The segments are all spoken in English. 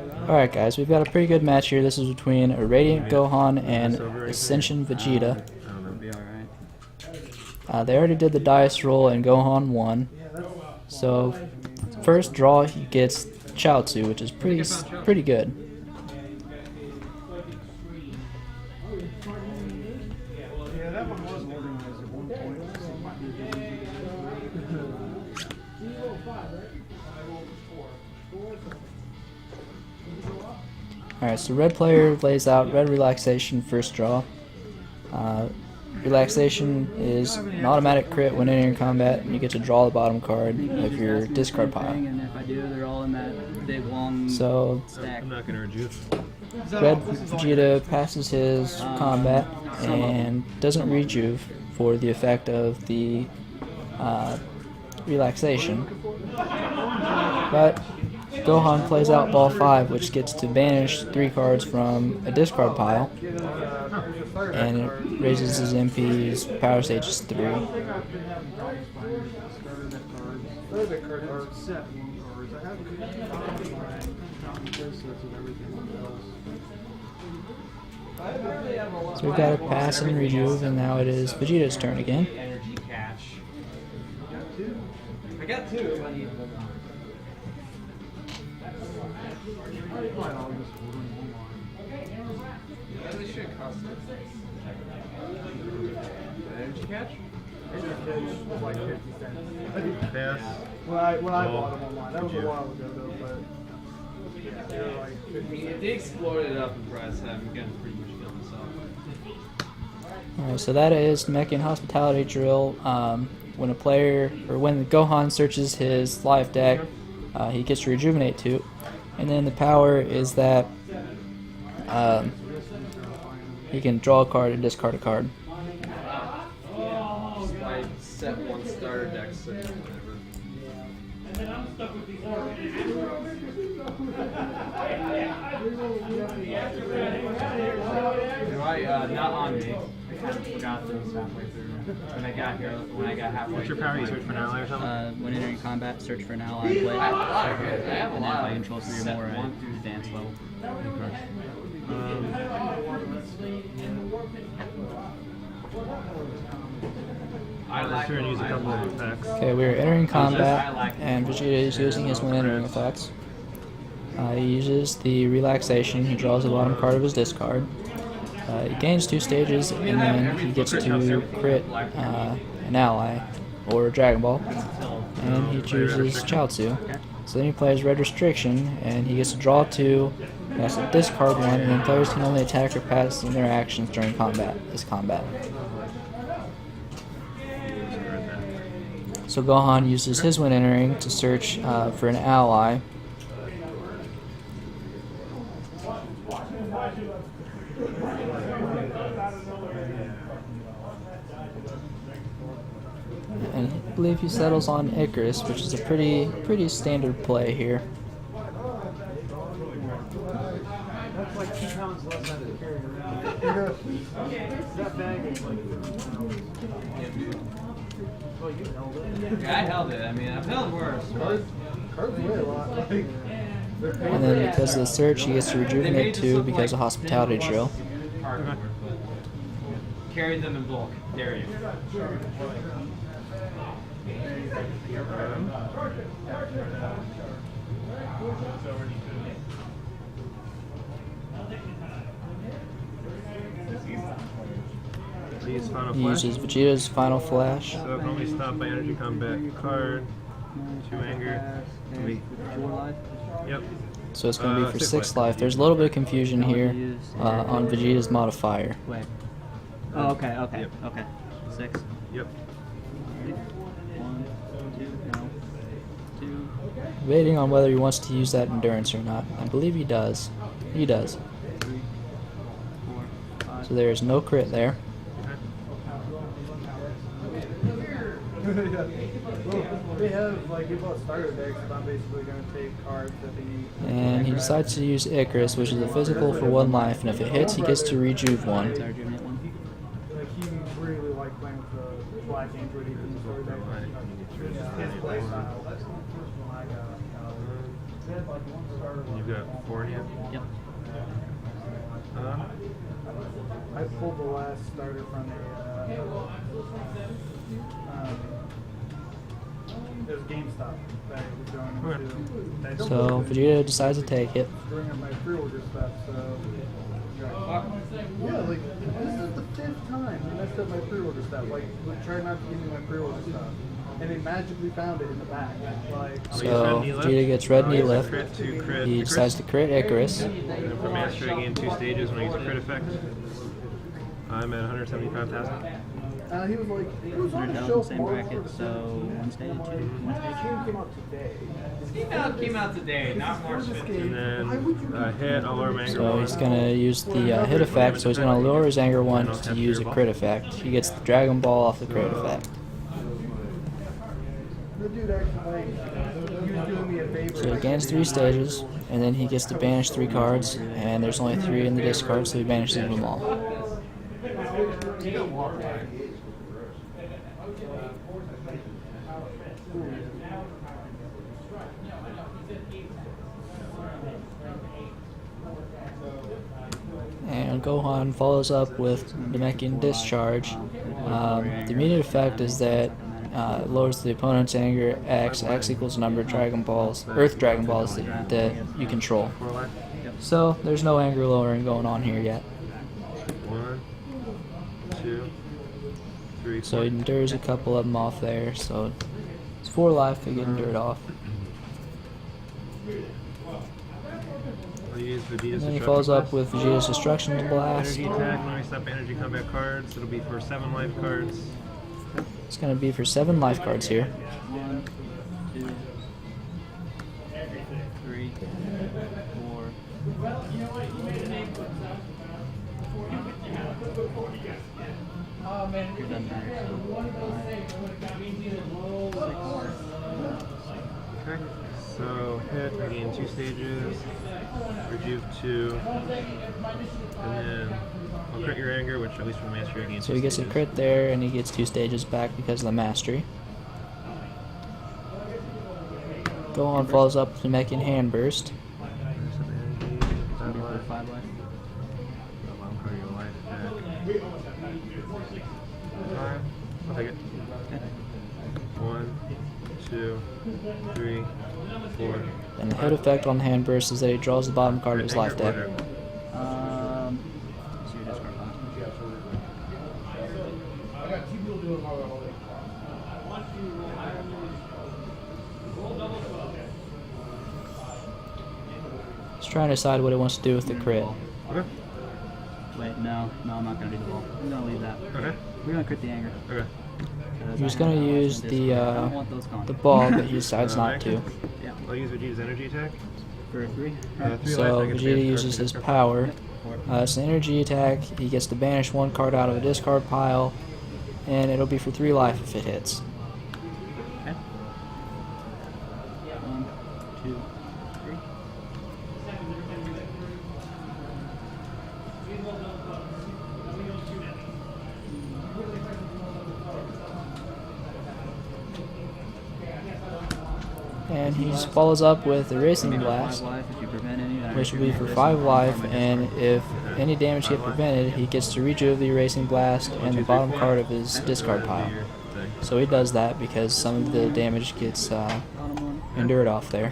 Alright guys, we've got a pretty good match here. This is between a Radiant Gohan and Ascension Vegeta. They already did the dice roll and Gohan won. So first draw he gets Chaozu, which is pretty good. Alright, so red player lays out red relaxation first draw. Relaxation is an automatic crit when entering combat, and you get to draw the bottom card of your discard pile. And if I do, they're all in that big long stack. I'm not going to rejuve. Red Vegeta passes his combat and doesn't rejuve for the effect of the relaxation. But Gohan plays out ball 5, which gets to banish 3 cards from a discard pile, and it raises his MP's power stages 3. So we've got a pass and rejuve, and now it is Vegeta's turn again. I got 2. They should cost energy catch? Energy catch was like 50 cents. Pass. When I bought them online, that was a while ago though, but they were like 50 cents. If they exploded up in price, I'm gonna pretty much kill myself. Alright, so that is Mech and Hospitality Drill. When a player, or when Gohan searches his life deck, he gets to rejuvenate 2. And then the power is that he can draw a card and discard a card. I set 1 starter deck, so whatever. And then I'm stuck with these not on me. I kind of forgot those halfway through. When I got halfway. What's your power? You search for an ally or something? When entering combat, search for an ally, play. I have a And then if lot. I control 3 or more, I advance level. Let's turn and use a couple of effects. Okay, we're entering combat, and Vegeta is using his when entering effects. He uses the relaxation, he draws the bottom card of his discard. He gains 2 stages, and then he gets to crit an ally, or Dragon Ball, and he chooses Chaozu. So then he plays Red Restriction, and he gets to draw 2, he has to discard 1, and then players can only attack or pass in their actions during this combat. So Gohan uses his when entering to search for an ally. And I believe he settles on Icarus, which is a pretty standard play here. That's like 2 pounds less than to carry around. That bag is like 50 pounds. Well, you held it. Yeah, I held it. I mean, I've held worse. Cards weigh a lot. And then because of the search, he gets to rejuvenate 2 because of Hospitality Drill. Carry them in bulk. Dare you. Use final He flash. uses Vegeta's Final Flash. So it can only stop by energy combat card. 2 anger. 3. Yep. So it's going to be for 6 6 life. life. There's a little bit of confusion here on Vegeta's modifier. Wait. Oh, okay. Yep. Okay. 6. Yep. 1, 2, no. 2. Debating on whether he wants to use that endurance or not. I believe he does. He does. 3, 4, 5. So there's no crit there. They have, like, people have starter decks, but I'm basically going to take cards that they need. And he decides to use Icarus, which is a physical for 1 life, and if it hits, he gets to rejuve 1. Is our rejuvenate 1? Like, he really liked playing with the black android from the starter deck. His play style. That's the first one I got. You've got 4 in hand. Yep. I pulled the last starter from it was GameStop that I was going into. So Vegeta decides to take it. Screwing up my pre-order stuff, so yeah, like this is the 5th time they messed up my pre-order stuff. Like try not to give me my pre-order stuff, and they magically found it in the back. Like So Vegeta gets red knee lift. He Icarus. decides to crit Icarus. And then for mastery, I gain 2 stages when I use a crit effect. I'm at 175,000. he was like, it was on the 100,000, shelf same more bracket, for so one stage, I'm like, one this stage. game came out today. Came out today, not more This shit. game, And why would you then hit, I'll lower my anger So one. he's gonna use the hit effect. So he's gonna lower his anger one to use a crit effect. He gets the Dragon Ball off the crit effect. The dude actually, he was doing me a favor. So he gains 3 stages, and then he gets to banish 3 cards, and there's only 3 in the discard, so he banishes them all. And Gohan follows up with Namekian Discharge. The immediate effect is that it lowers the opponent's anger X. X equals the number of Dragon Balls, Earth Dragon Balls that you control. 4 life. So there's no anger lowering going on here yet. 1, 2, 3, 4. So he endures a couple of them off there. So it's 4 life to get endured off. I'll use Vegeta's And then he Destruction follows up Blast. with Vegeta's Destruction Blast. Energy attack when I stop energy combat cards. It'll be for 7 life cards. It's going to be for 7 life cards here. 1, 2, 3, 4. You're done there, Okay. So hit, I gain 2 stages. Rejuve 2. And then I'll crit your anger, which at least for mastery I gain 2 So he gets a stages. crit there, and he gets 2 stages back because of the mastery. Gohan follows up with Namekian Hand Burst. Some energy, so 5 life. 5 life. I'll card your life attack. 5. I'll take it. 1, 2, 3, 4. And the hit effect on the Hand Burst is that he draws the bottom card of his life deck. So your discard pile. He's trying to decide what he wants to do with the crit. Okay. Wait, no, I'm not gonna do the ball. I'm gonna leave that. Okay. We're gonna crit the anger. Okay. Because He was I going have to an use option the discard. I don't want those gone. the ball, but he decides not to. Yeah, I'll use Vegeta's energy attack. for 3. 3 So life, I get to Vegeta banish uses cards his from power. Four. It's an energy attack. He gets to banish 1 card out of a discard pile, and it'll be for 3 life if it hits. Okay. 1, 2, 3. And he just follows up with Erasing Blast, 5 life if you prevent any. which will be for 5 life, and if any damage gets prevented, he gets to rejuve the Erasing Blast and the bottom card of his discard pile. So he does that because some of the damage gets Bottom one. endured off there.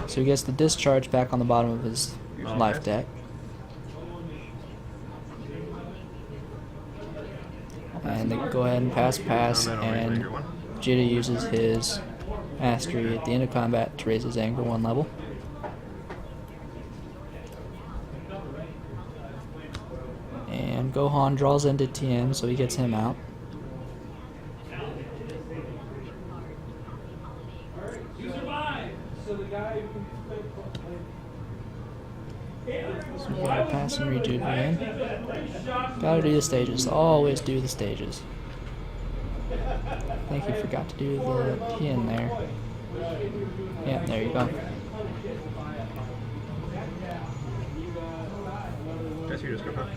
So he gets the discharge back on the bottom of his life deck. And they go ahead and pass, and Vegeta uses his mastery at the end of combat to raise his anger 1 level. And Gohan draws into Tien, so he gets him out. So we gotta pass and rejuve again. Gotta do the stages. Always do the stages. I think you forgot to do the Tien there. Yeah, there you go. That's your discard pile.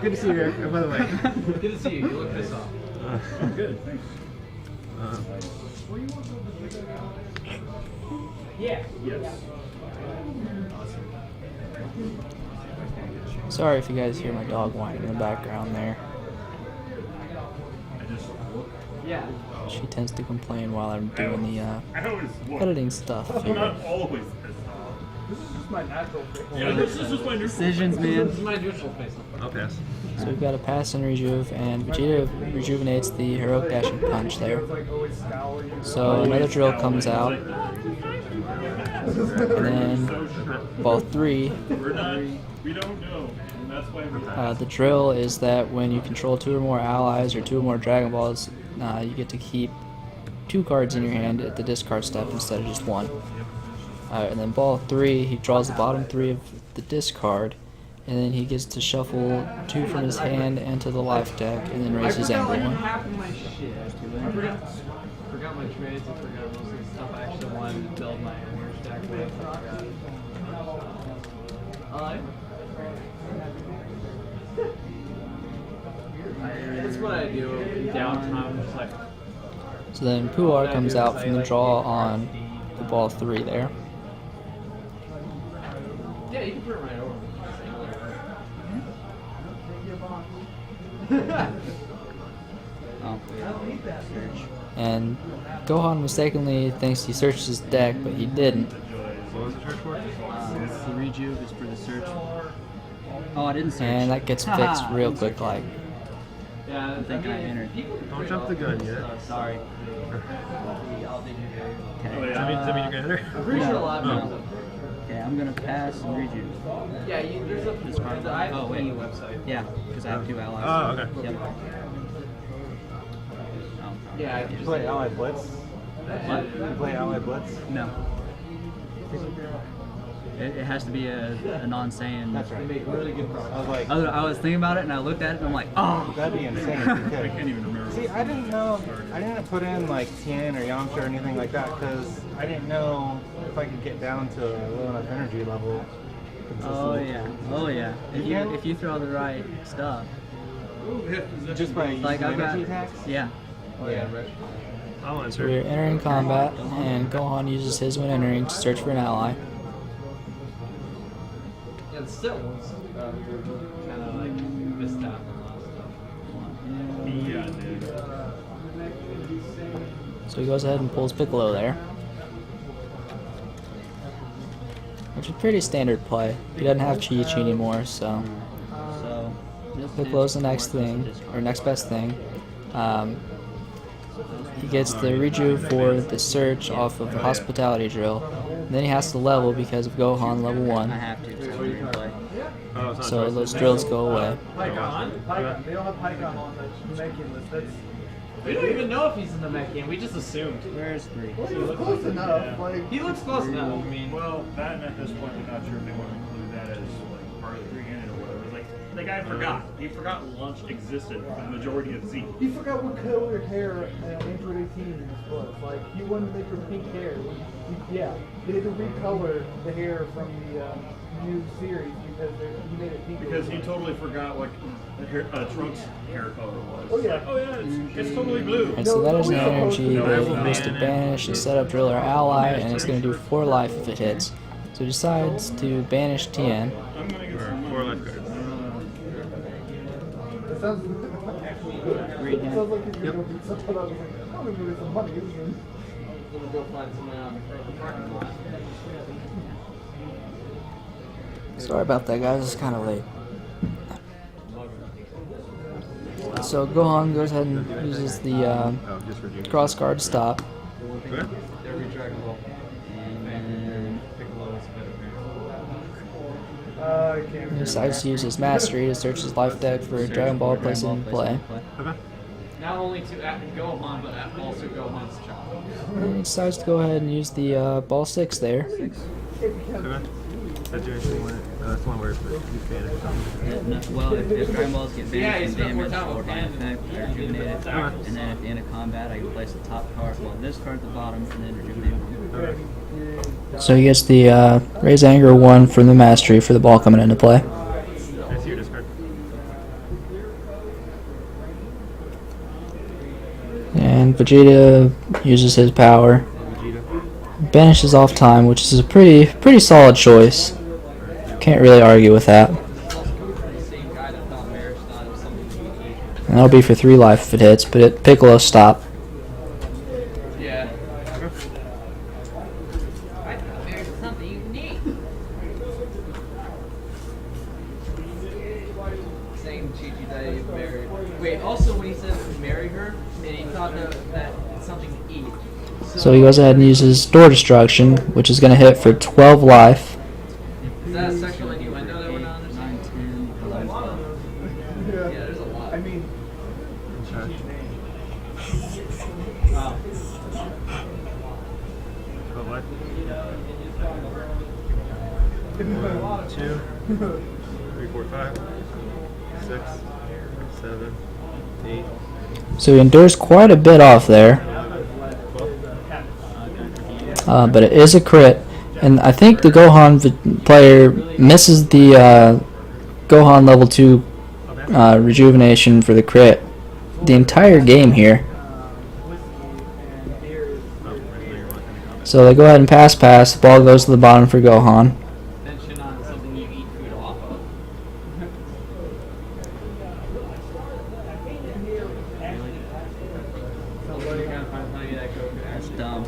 Good to see you, Eric. Oh, by the way. Good to see you. You look pissed off. Good, thanks. Yeah. Yes. Sorry if you guys hear my dog whining in the background there. Yeah. She tends to complain while I'm doing the I always look. editing stuff I'm here. not always pissed off. This is just my natural face. Yeah, this is just my new Decisions, man. This is my neutral face. I'll pass. So we've got a pass and rejuve, and Vegeta rejuvenates the heroic dashing punch there. Like always scowling. So another drill comes out, and then ball 3. We're not. We don't know. And that's why we. The drill is that when you control 2 or more allies or 2 or more Dragon Balls, you get to keep 2 cards in your hand at the discard step instead of just 1. And then ball 3, he draws the bottom 3 of the discard, and then he gets to shuffle 2 from his hand and to the life deck, and then raise his anger 1. Half of my shit. I forgot my trades. I forgot most of the stuff I actually wanted to build my orange deck with. I forgot. That's what I do in downtime. Just like. So then Puar comes out from the draw on the ball 3 there. Yeah, you can put it right over. Oh. And Gohan mistakenly thinks he searched his deck, but he didn't. What was the search for? The rejuve is for the search. Oh, I didn't search. And that gets fixed real quick like. Yeah, I'm thinking I entered. Don't jump the gun yet. Sorry. Oh, Does yeah. that mean you're gonna enter? I'm pretty sure a lot of No. people. Okay, I'm gonna pass and rejuve. Yeah, there's a Oh, wait. Panini website. Yeah, because I have 2 allies. Oh, okay. Yep. Oh, Yeah, You play Allied Blitz? What? You play Allied Blitz? No. It has to be a non-Saiyan. That's right. make really good products. I was like, I was thinking about it and I looked at it and I'm like, oh! that'd be insane. I can't even remember. See, I didn't know. I didn't put in like Tien or Yamcha or anything like that because I didn't know if I could get down to a low enough energy level. Oh yeah. Oh yeah. If you throw the right stuff. Just by Like using I've got. energy attacks? Yeah. Oh yeah. I'll So answer. we're entering combat, and Gohan uses his when entering to search for an ally. Yeah, the still ones kind of like missed out on a lot of stuff. Yeah, dude. So he goes ahead and pulls Piccolo there. Which is pretty standard play. He doesn't have Chi-Chi anymore, so So. Piccolo's the next thing, or next best thing. He gets the rejuve for the search off of the hospitality drill. And then he has to level because of Gohan level I 1. have to. So we can play. Oh, it's not So choice. those drills go away. Pycon? Pycon. They don't have Pycon on the Namekian list. That's We don't even know if he's in the mech game. We just assumed. Where's 3? well, he was close enough. Yeah. Like He looks close enough. I mean, Well, that and at this point, we're not sure if they want to include that as like part of the 3-handed or whatever. It's like the guy forgot. He forgot lunch existed for the majority of Z. he forgot what color hair Android 18 was. Like he wanted to make her pink hair. Yeah, they had to recolor the hair from the new series because he made it pink. Because he totally forgot what Trunks' hair color was. Oh, yeah. Like, oh yeah, it's totally blue. And so that is an No, energy no, that no, he needs to banish and set up drill or ally, and it's going to do 4 life if it hits. So he decides to banish Tien. I'm gonna get some 4 life cards. It sounds. It sounds like he's gonna go do something. I was like, I'm gonna get some money. I'm gonna go find someone out in the parking lot. Sorry about that, guys. It's kind of late. So Gohan goes ahead and uses the Oh, just for Junior. cross guard to stop. Okay. Every Dragon Ball. And Piccolo is better. I can't. He decides to use his mastery to search his life deck for a Dragon Ball place in play. Okay. Not only to Gohan, but also Gohan's child. And he decides to go ahead and use the ball 6 there. Okay. That's the interesting one. That's the one where it's Spanish or something. well, if Dragon Balls get Yeah, banished you and spent more damaged time or with by Pan effect, than they're you did with rejuvenated. Dark. And then at the end of combat, I can place the top card, well, this card at the bottom, and then rejuvenate one. So he gets the Raise Anger 1 from the Mastery for the ball coming into play. I see your discard. And Vegeta uses his power. Vegeta. Banishes off time, which is a pretty solid choice. Can't really argue with that. And that'll be for 3 life if it hits, but Piccolo stop. Yeah. There's something unique. Saying Chi-Chi that he married. Wait, also when he said marry her, and he thought that it's something to eat. So he goes ahead and uses Door Destruction, which is going to hit for 12 life. Is that a sexual innuendo that we're not understanding? 9, 10, 11, 12. Yeah, there's a lot. I mean, Wow. 12 life. 2, 3, 4, 5, 6, 7, 8. So he endures quite a bit off there. But it is a crit. And I think the Gohan player misses the Gohan level 2 rejuvenation for the crit the entire game here. So they go ahead and pass. The ball goes to the bottom for Gohan. Attention on something you eat food off of. That's dumb.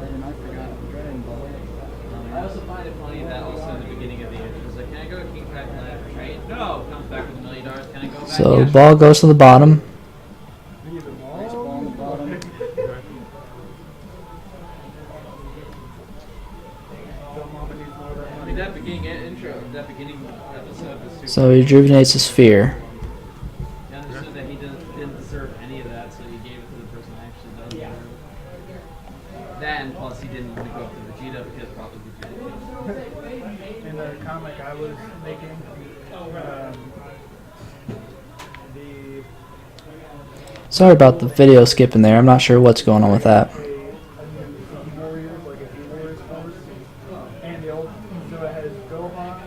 And I forgot Dragon Ball. I also find it funny that also in the beginning of the intro, it's like, can I go to King Fat and I trade? No! Comes back with $1 million. Can I go back? So Yeah, ball goes to the bottom. Baseball on the bottom. I mean, that beginning intro, that beginning episode was super. So he rejuvenates his sphere. He understood that he didn't deserve any of that, so he gave it to the person that actually does deserve it. That, and plus he didn't want to go up to Vegeta because probably Vegeta. in the comic I was making, the Sorry about the video skipping there. I'm not sure what's going on with that. Warriors, like a Warriors force, and the old, so it has Gohan,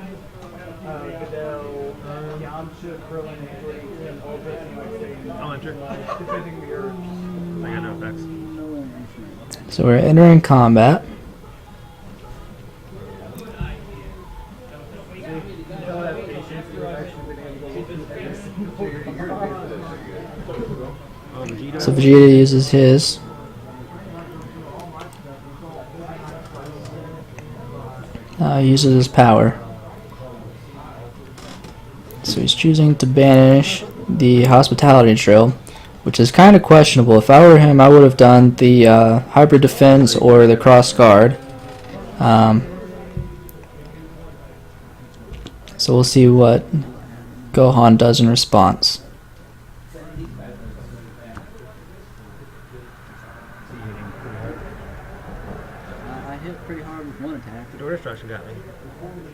Videl, Yamcha, Krillin, and all this, and like saying, I'll enter. defending the Earth. I got no effects. So we're entering combat. Tell that patience, you've actually been able to do every single Oh, Vegeta. So Vegeta uses his. Uses his power. So he's choosing to banish the Hospitality Drill, which is kind of questionable. If I were him, I would have done the Hybrid Defense or the Cross Guard. So we'll see what Gohan does in response. I hit pretty hard with one attack. The Door Destruction got me.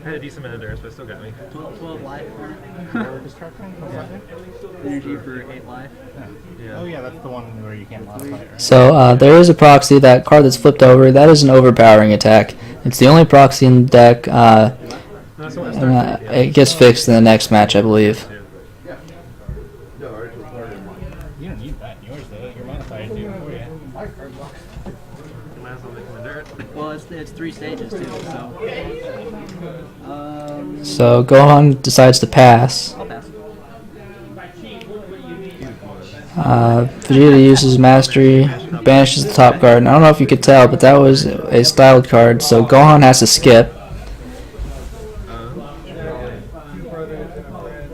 I had a decent amount of endurance, but it still got me. 12 life. Destruction? What's that? Energy for 8 life. Yeah. Oh yeah, that's the one where you can't modify it, right? So there is a proxy, that card that's flipped over. That is an overpowering attack. It's the only proxy in the deck. No, that's what it And, starts with, yeah. it gets fixed in the next match, I believe. Yeah. You don't need that in yours though. Your modifier do it for you. Might as well make him endure it. Well, it's 3 stages too, so. So Gohan decides to pass. I'll pass. Vegeta uses Mastery, banishes the top card. And I don't know if you could tell, but that was a styled card, so Gohan has to skip. Two brothers and a friend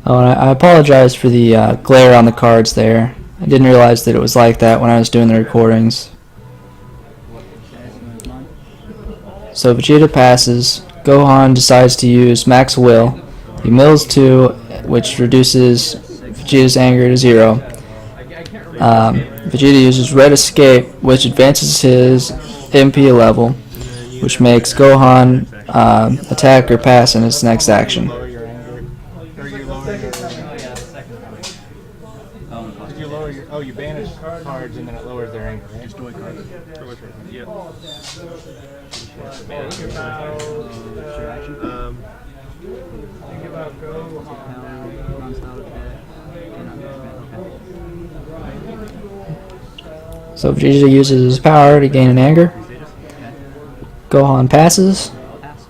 Oh, and I apologize for the glare on the cards there. I didn't realize that it was like that when I was doing the recordings. So Vegeta passes. Gohan decides to use Max Will. He mills 2, which reduces Vegeta's anger to 0. Vegeta uses Red Escape, which advances his MP level, which makes Gohan attack or pass in his next action. Lower your anger, or you lower Oh, you banish cards and then it lowers their anger, right? Destroy cards. For which one? Yeah. Think about, think about Gohan. Runs out of deck. So Vegeta uses his power to gain an anger. Gohan passes. Pass.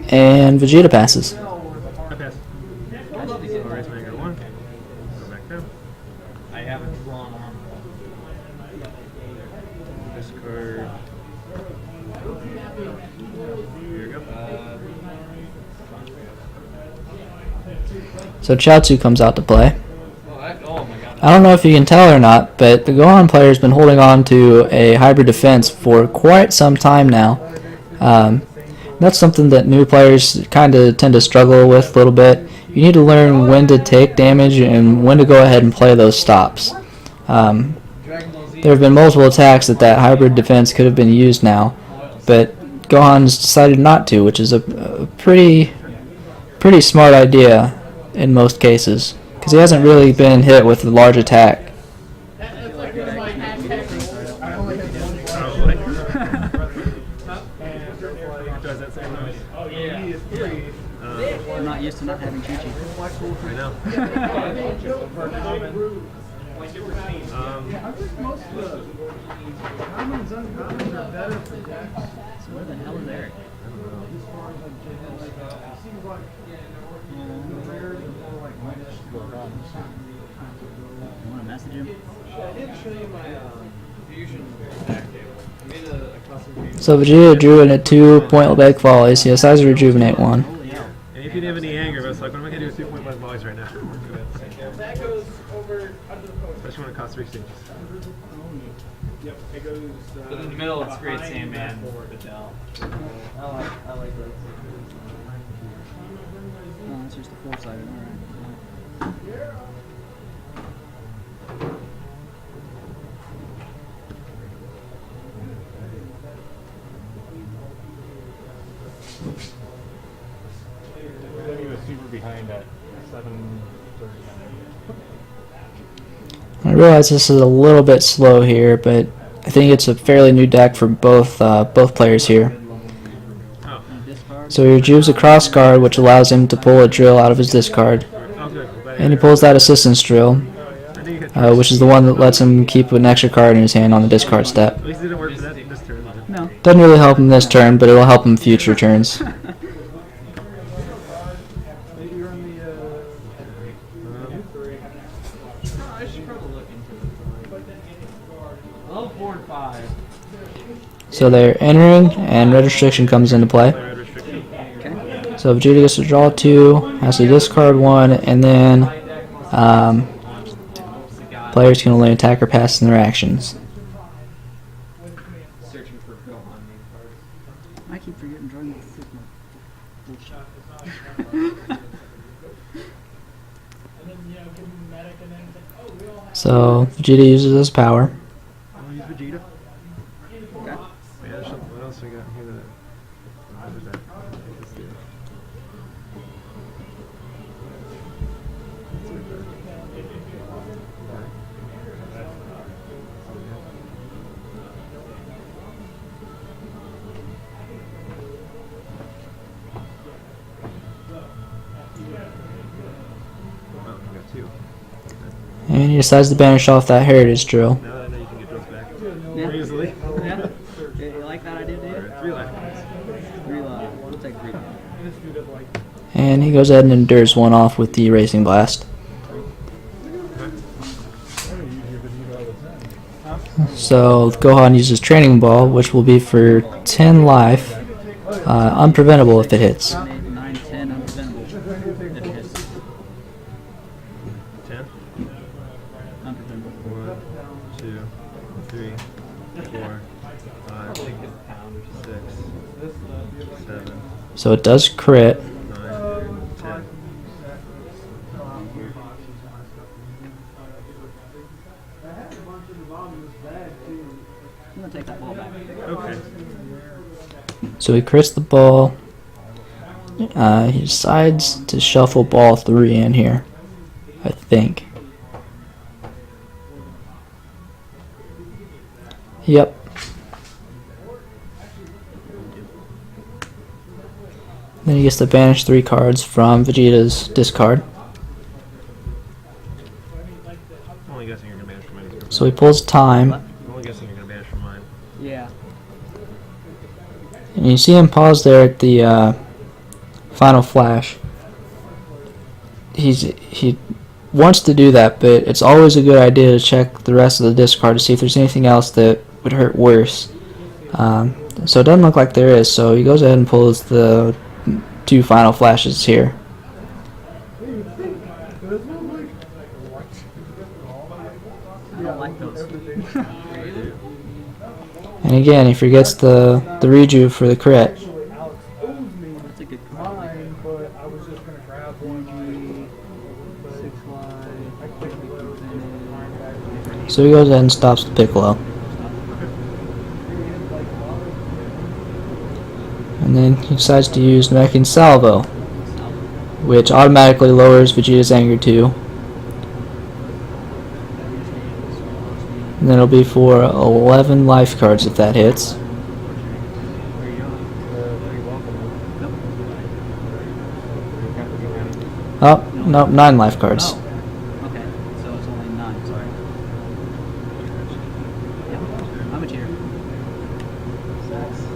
And Vegeta passes. I pass. I'll raise my anger 1. Go back down. I haven't drawn on. Discard. Here you go. So Chaozu comes out to play. Oh my god. I don't know if you can tell or not, but the Gohan player has been holding on to a hybrid defense for quite some time now. That's something that new players kind of tend to struggle with a little bit. You need to learn when to take damage and when to go ahead and play those stops. There have been multiple attacks that hybrid defense could have been used now, but Gohan's decided not to, which is a pretty smart idea in most cases, because he hasn't really been hit with a large attack. Does that same noise? I'm not used to not having Chi-Chi. I know. I think most of the commons, uncommons are better for decks. So where the hell is Eric? It seems like the rares are more like minus You want to message him? I did show you my fusion attack table. I made a custom fusion. So Vegeta drew in a 2-point leg volleys. He decides to rejuvenate one. Holy hell. And if you didn't have any anger, I was like, what am I going to do with 2-point volleys right now? That goes over under the post. Especially when it costs 3 stages. Yep, it goes. But in the middle, it's Great Sandman Videl. I like that. Oh, that's just a 4-sided. Alright. He was super behind at 7:39. I realize this is a little bit slow here, but I think it's a fairly new deck for both players here. Oh, So he rejuves a cross guard, which allows him to pull a drill out of his discard, oh good. and he pulls that assistance drill, I knew you had which is the one that lets him keep an extra card in his hand on the discard step. At least it didn't work for that this turn. Did it? No. Doesn't really help him this turn, but it'll help him future turns. Maybe you're on the I should probably look into it. Level 4 and 5. So they're entering, and red restriction comes into play. Red restriction. Okay. So Vegeta gets to draw 2, has to discard 1, and then players can only attack or pass in their actions. Searching for Gohan name cards. I keep forgetting drawing the signal. So Vegeta uses his power. I'll use Vegeta. Okay. Yeah, there's something. What else we got here that? What was that? Let's do it. Oh, we got 2. And he decides to banish off that heritage drill. Now that I know you can get those back Yeah. more easily. Yeah. You like that idea, Or dude? 3 life points. We'll take 3. And he goes ahead and endures one off with the Racing Blast. So Gohan uses Training Ball, which will be for 10 life, unpreventable if it hits. 8, 9, 10, unpreventable. If it hits. 10. Unpreventable. 1, 2, 3, 4, 5, 6, 7, So it does crit. 9, 10. I'm gonna take that ball back. Okay. So he crits the ball. He decides to shuffle ball 3 in here, I think. Yep. Then he gets to banish 3 cards from Vegeta's discard. I'm only guessing you're gonna banish from mine. So he pulls time, I'm only guessing you're gonna banish from mine. Yeah. and you see him pause there at the final flash. He wants to do that, but it's always a good idea to check the rest of the discard to see if there's anything else that would hurt worse. So it doesn't look like there is, so he goes ahead and pulls the 2 final flashes here. I don't like those. And again, he forgets the reju for the crit. Actually, Alex owes me That's a good card. mine, but I was just gonna grab one. But 6 I quickly put mine back. So he goes ahead and stops the Piccolo. And then he decides to use Namekian Salvo, which automatically lowers Vegeta's anger too. And then it'll be for 11 life cards if that hits. Oh, no, 9 life cards. Oh. Okay, so it's only 9, sorry. Yeah, I'm a tier. 6.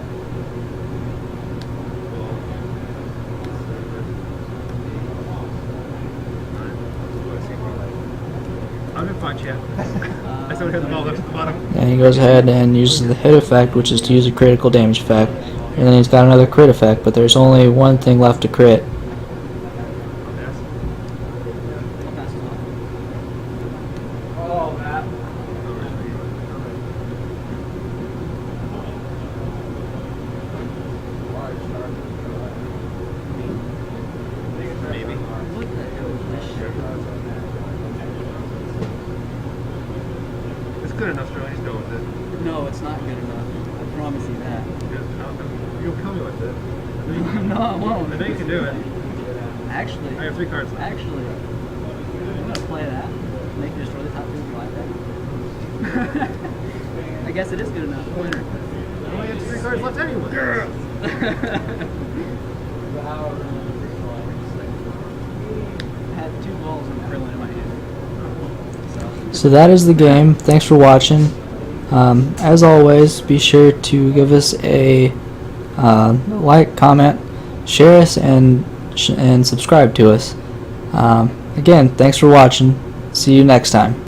I'm in fine, chat. I still have the ball left at the bottom. And he goes ahead and uses the hit effect, which is to use a critical damage effect. And then he's got another crit effect, but there's only one thing left to crit. Oh, Matt. Maybe. What the hell is this shit? It's good enough, Sterling. Just go with it. No, it's not good enough. I promise you that. You'll kill me with it. No, I won't. I know you can do it. Actually, I have 3 cards left. actually, I'm gonna play that. Make you destroy the top 2 fly back. I guess it is good enough. Winner. I only have 3 cards left anyway. I had 2 balls of Krillin in my hand. So that is the game. Thanks for watching. As always, be sure to give us a like, comment, share us, and subscribe to us. Again, thanks for watching. See you next time.